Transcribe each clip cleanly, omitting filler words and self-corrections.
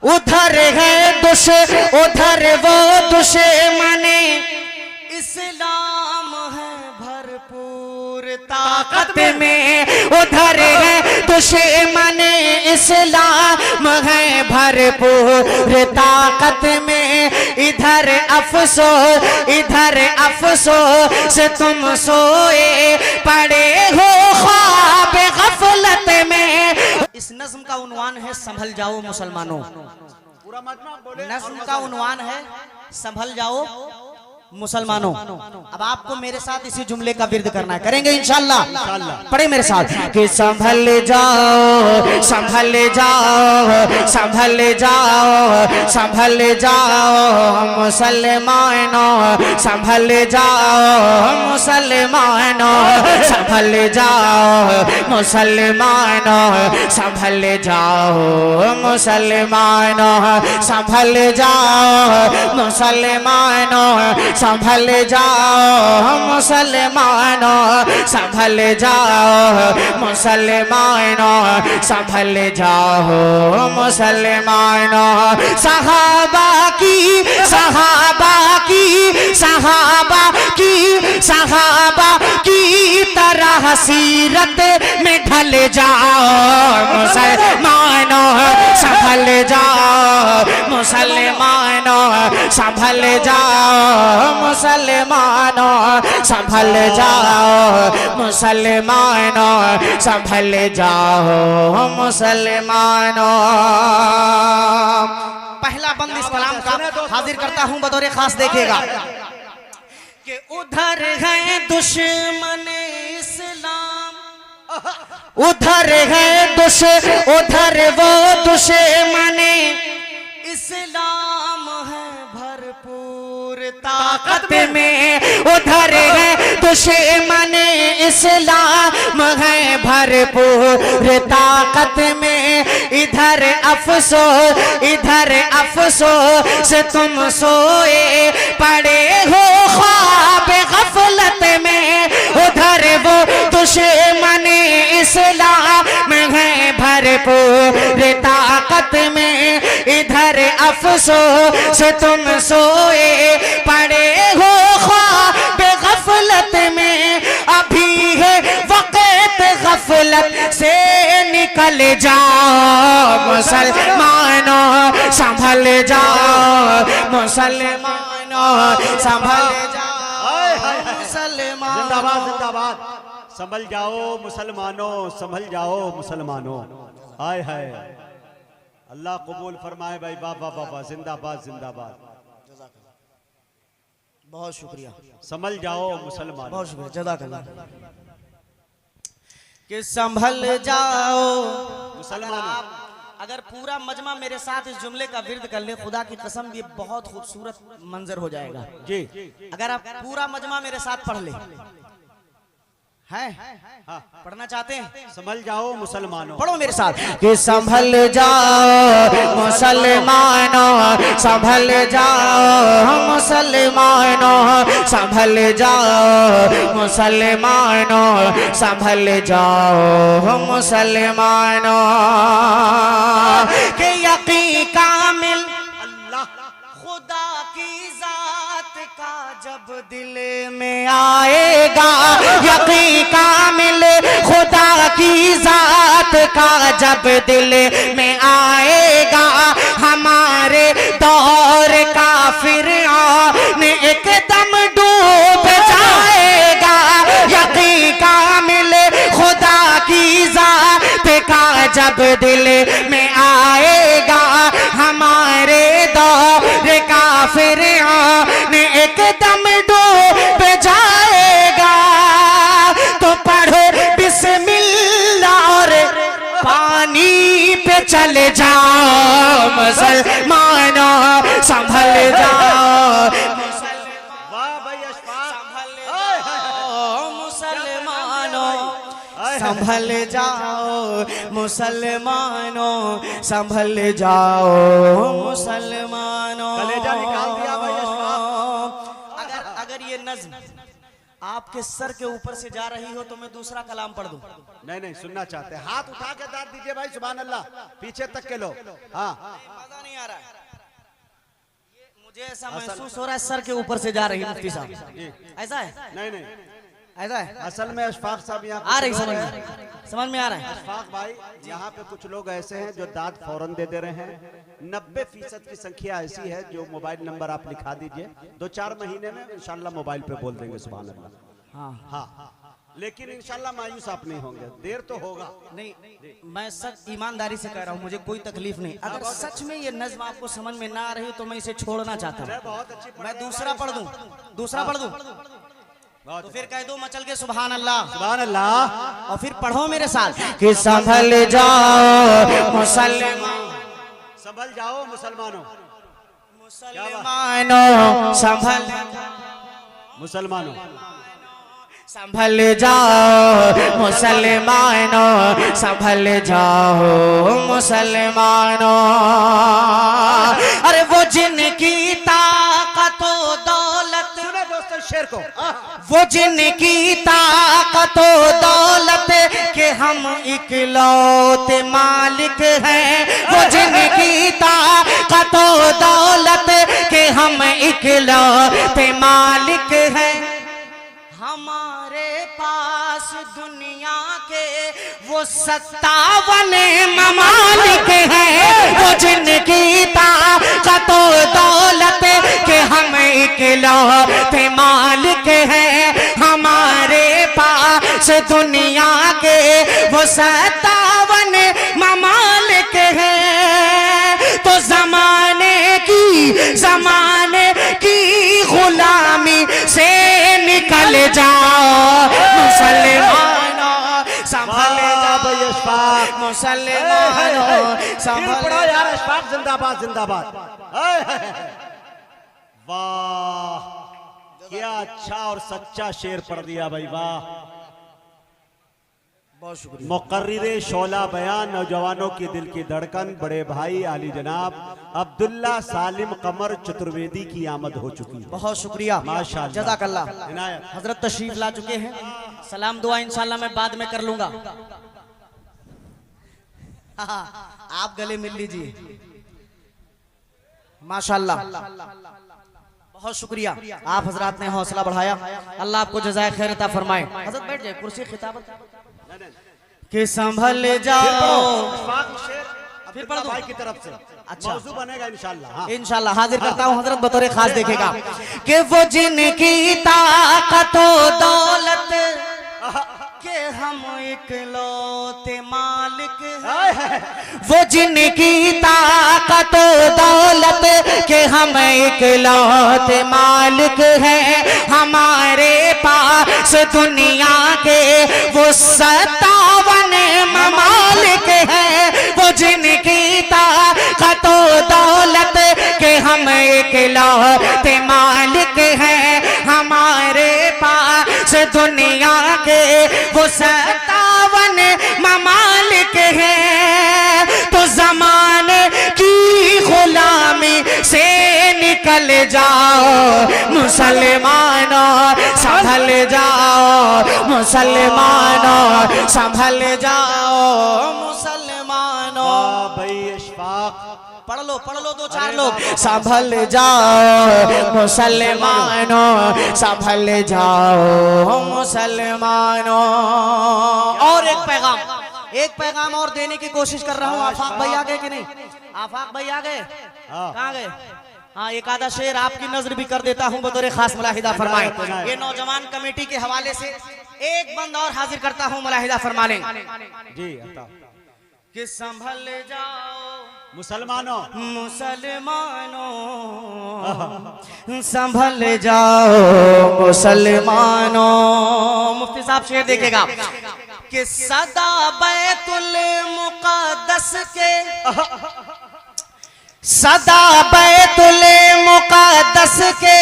उधर है उधर वो दुश्मने इस्लाम है भरपूर ताकत में। उधर है दुश्मने इस्लाम है भरपूर ताकत में। इधर अफसोस तुम सोए पड़े हो ख्वाब गफलत में। इस नज्म का उन्वान है संभल जाओ मुसलमानों। पूरा मजमा बोले। नज्म का उन्वान है संभल जाओ मुसलमानों। अब आपको मेरे साथ इसी जुमले का विर्द करना है, करेंगे इंशाल्लाह। पढ़े मेरे साथ कि संभल जाओ संभल जाओ संभल जाओ संभल जाओ मुसलमानों संभल जाओ मुसलमानों संभल जाओ मुसलमानों संभल जाओ मुसलमानों संभल जाओ मुसलमानों संभल जाओ मुसलमानों संभल जाओ मुसलमानों संभल जाओ मुसलमानों। सहाबा की तरह सीरत में ढल जाओ मुसलमानों संभल जाओ मुसलमानों संभल जाओ मुसलमानों संभल जाओ मुसलमानों संभल जाओ मुसलमानों। पहला बंद इस कलाम का हाजिर करता हूं बतौर खास, देखिएगा कि उधर है दुश्मन इस्लाम उधर वो दुश्मन इस्लाम है भरपूर ताकत में। उधर है दुश्मन इस्लाम है भरपूर ताकत में। इधर अफसोस तुम सोए पड़े हो ख्वाब गफलत में। उधर वो दुश्मन इस्लाम है भरपूर ताकत में। इधर अफसोस तुम सोए पड़े हो ख्वाब गफलत में। अभी है वक़्त गफलत से निकल जाओ मुसलमानों संभल जाओ मुसलमानों संभल जाओ मुसलमानों। जिंदाबाद जिंदाबाद। संभल जाओ मुसलमानों संभल जाओ मुसलमानों। हाय हाय अल्लाह कबूल फरमाए भाई। बाबा बाबा जिंदाबाद जिंदाबाद। बहुत शुक्रिया। संभल जाओ मुसलमान। बहुत शुक्रिया जज़ाकल्लाह। कि संभल जाओ मुसलमान। अगर पूरा मजमा मेरे साथ इस जुमले का विर्द कर ले, खुदा की कसम ये बहुत खूबसूरत मंजर हो जाएगा जी। अगर आप पूरा मजमा मेरे साथ पढ़ ले है पढ़ना चाहते हैं? संभल जाओ मुसलमानों। पढ़ो मेरे साथ कि संभल जाओ मुसलमानों संभल जाओ मुसलमानों संभल जाओ मुसलमानों संभल जाओ मुसलमानों। कि यकीन कामिल अल्लाह खुदा की जात का जब दिल में आएगा। यकीन कामिल खुदा की जात का जब दिल में आएगा। हमारे दौर का फिरऔन एकदम डूब जाएगा। यकीन कामिल खुदा की जात का जब दिल में आएगा। हमारे दौर का फिरऔन एकदम डूब जाएगा। तो पढ़ो बिस्मिल्लाह और पानी पे चले जाओ मुसलमानों संभल जाओ। वाह भाई अशफाक। मुसलमानों संभल जाओ मुसलमानों संभल जाओ मुसलमानों। कलेजा निकाल दिया भाई अशफाक। अगर ये नज्म आपके सर के ऊपर से जा रही हो तो मैं दूसरा कलाम पढ़ दूं। नहीं नहीं सुनना चाहते हैं। हाथ उठा के दाद दीजिए भाई। सुभान अल्लाह। पीछे तक के लोग। हाँ मजा नहीं मुझे ऐसा महसूस हो रहा है सर के ऊपर से जा रही है मुफ्ती साहब। ऐसा है? नहीं नहीं, ऐसा है? असल में अशफाक साहब यहाँ आ रही समझ में आ रहा है। अशफाक भाई, यहाँ पे कुछ लोग ऐसे हैं जो दाद फौरन दे रहे हैं। 90% की संख्या ऐसी है जो मोबाइल नंबर आप लिखा दीजिए, 2-4 महीने में इंशाल्लाह मोबाइल पे बोल देंगे सुभान अल्लाह। हाँ हाँ, लेकिन इंशाल्लाह मायूस आप नहीं होंगे, देर तो होगा। नहीं, मैं सच ईमानदारी से कह रहा हूँ, मुझे कोई तकलीफ नहीं। अगर सच में ये नज्म आपको समझ में ना आ रही तो मैं इसे छोड़ना चाहता हूँ। बहुत अच्छी, मैं दूसरा पढ़ दूं, दूसरा पढ़ दूं तो फिर कह दो मचल के सुभान अल्लाह, सुभान अल्लाह। और फिर पढ़ो मेरे साथ कि संभल जाओ मुसलमान, संभल जाओ मुसलमानों, मुसलमानों संभल, मुसलमानों संभल जाओ मुसलमानों, संभल जाओ मुसलमानों। अरे वो जिनकी ताकत व दौलत, सुने दोस्तों शेर को, वो जिनकी ताकत व दौलत के हम इकलौते मालिक हैं, वो जिनकी ताकत व दौलत के हम इकलौते मालिक हैं। हमारे पास दुनिया के वो 57 ममालिक हैं, वो जिनकी ताकत व दौलत के हम इकलौते मालिक हैं। हमारे पास दुनिया के वो 57 ममालिक हैं। तो जमाने की गुलामी से निकल जाओ मुसलमानों, संभल जाओ अशफाक, मुसलमानों, संभल पढ़ो यार, अशफाक जिंदाबाद जिंदाबाद। वाह, क्या अच्छा और सच्चा शेर पढ़ दिया भाई, वाह। बहुत शुक्रिया। मुकर्रिरे शोला बयान, नौजवानों की दिल की धड़कन, बड़े भाई आली जनाब अब्दुल्ला सालिम कमर चतुर्वेदी की आमद हो चुकी है। बहुत शुक्रिया, माशाअल्लाह, जज़ाकल्लाह। इनायत। हजरत तशरीफ ला चुके हैं, सलाम दुआ इंशाल्लाह मैं बाद में कर लूंगा। आप गले मिल लीजिए, माशाअल्लाह। बहुत शुक्रिया, आप हजरात ने हौसला बढ़ाया, अल्लाह आपको जज़ाए खैर अता फरमाए। हजरत बैठ जाए, कुर्सी खिताबत कि संभल जाओ, फिर पढ़ भाई की तरफ से अच्छा मौजू बनेगा इंशाल्लाह। हाँ। इंशाल्लाह हाजिर करता हूँ हजरत बतौर खास देखेगा कि वो जिनकी ताकत व दौलत के हम इकलौते मालिक हैं, वो जिनकी ताकत व दौलत के हम इकलौते मालिक हैं। हमारे पास दुनिया के वो 57 ममालिक हैं, वो जिनकी ताकत व दौलत के हम इकलौते मालिक हैं। हमारे पास दुनिया के वो 57 ममालिक हैं। तो जमाने की गुलामी से निकल जाओ मुसलमानों, संभल जाओ मुसलमानों, संभल जाओ मुसलमानों। भाई अशफाक पढ़ लो 2-4 लोग। संभल जाओ मुसलमानों, संभल जाओ मुसलमानों। और एक पैगाम और देने की कोशिश कर रहा हूँ। आफाक भाई आ गए कि नहीं? आफाक भाई आ गए? कहाँ गए? हाँ, एक आधा शेर आपकी नजर भी कर देता हूँ बतौर खास मुलाहिदा फरमाए। ये नौजवान कमेटी के हवाले से एक बंद और हाजिर करता हूँ, मुलाहिदा फरमा लें जी। कि संभल जाओ मुसलमानों, संभल जाओ मुसलमानों। मुफ्ती साहब शेर देखेगा कि सदा बैतुल मुक़द्दस के, सदा बैतुल मुक़द्दस के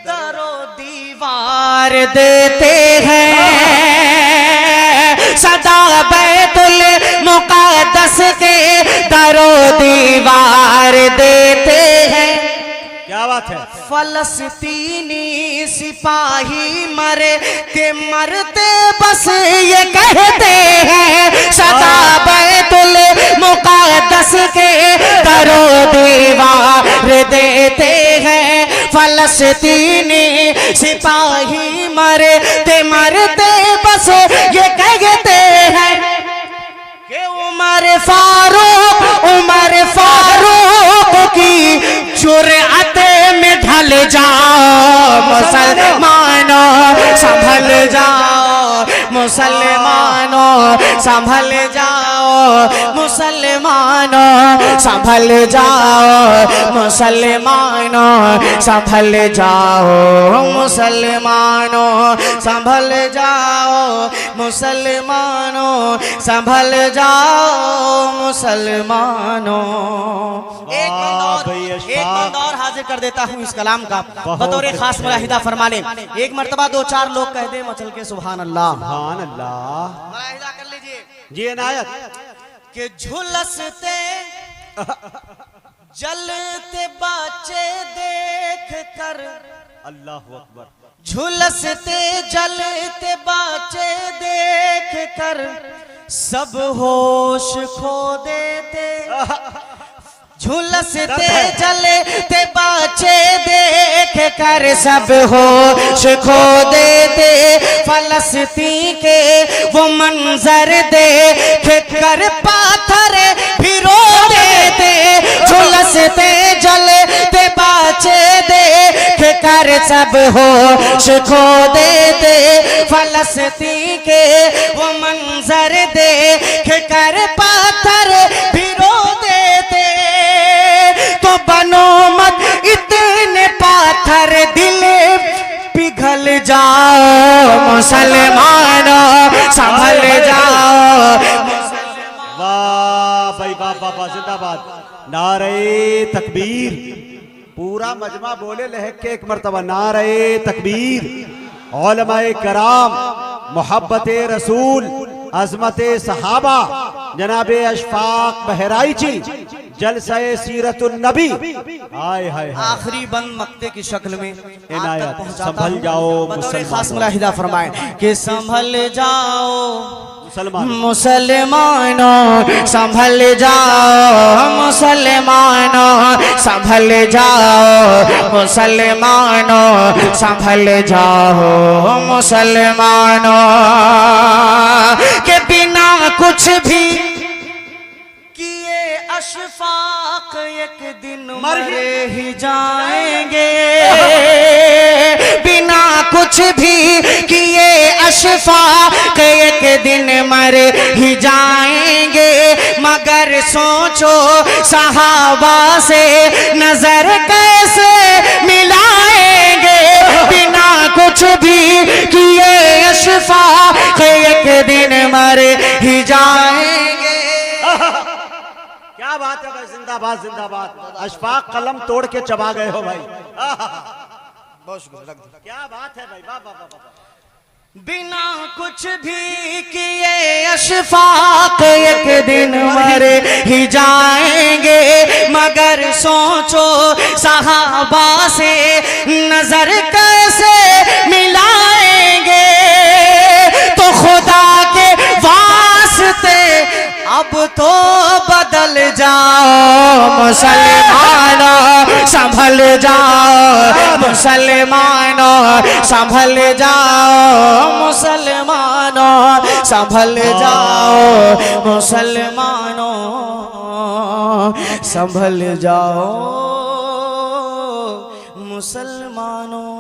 दरो दीवार देते हैं, सदा बैतुल मुक़द्दस के दरो दीवार देते हैं। क्या बात है। फलस्तीनी सिपाही मरे के मरते बस ये कहते हैं, सदा बैतुल मुक़द्दस के दरो दीवार देते फलस्तीनी सिपाही मरते मरते बस ये कहते हैं कि उमर फारूक की जुर्अत में ढल जाओ मुसलमानों संभल जाओ मुसलमानों संभल जाओ मुसलमानों संभल जाओ मुसलमानों संभल जाओ मुसलमानों संभल जाओ मुसलमानों संभल जाओ मुसलमानों। एक बंद और हाजिर कर देता हूँ इस कलाम का बतौर खास मुलाहिदा फरमा ले। एक मर्तबा दो चार लोग कह दे मचल के सुभान अल्लाह। सुभान अल्लाह। मुलाहिदा कर लीजिए जी इनायत कि झुलसते जलते बच्चे देख कर, अल्लाह अकबर, झुलसते जलते बच्चे देख कर सब होश खो देते, झुलसते जलते बच्चे देख कर सब होश खो देते, फलस्तीन के वो मंजर देख कर पाथर भिरो देते, झुलसते जलते बच्चे देख कर सब होश खो देते, फलस्तीन के वो मंजर देख कर पाथर भिरो देते। तो बनो मत इतने पाथर दिल पिघल जाओ मुसलमानों संभल जाओ। वाह भाई वाह बाबा जिंदाबाद। नारे तकबीर। पूरा मजमा बोले लहक के एक मर्तबा नारे तकबीर। उलमाए कराम, मोहब्बते रसूल, अजमते सहाबा, जनाबे अशफाक बहराइची, जलसाए सीरतुन नबी। हाय हाय आखिरी बंद मक्ते की शक्ल में इनायत। संभल जाओ मुसलमान, खास मुलाहिदा फरमाए कि संभल जाओ मुसलमानों, संभल जाओ मुसलमानों, संभल जाओ मुसलमानों, संभल जाओ मुसलमानों, के बिना कुछ भी किए अशफाक एक दिन मर ही जाएंगे, बिना कुछ भी किए अशफाक एक दिन मर ही जाएंगे, मगर सोचो सहाबा से नजर कैसे मिलाएंगे, बिना कुछ भी किए अशफाक एक दिन मर ही जाएंगे। क्या बात है भाई, जिंदाबाद जिंदाबाद। अशफाक कलम तोड़ के चबा गए हो भाई। क्या बात है भाई, वाह वाह वाह। बिना कुछ भी किए अशफाक एक दिन मर ही जाएंगे, मगर सोचो सहाबा से नजर कैसे मिलाएंगे, तो खुदा के वास्ते अब तो बदल जाओ मुसलमानों, संभल जाओ मुसलमानों, संभल जाओ मुसलमानों, संभल जाओ मुसलमानों, संभल जाओ मुसलमानों।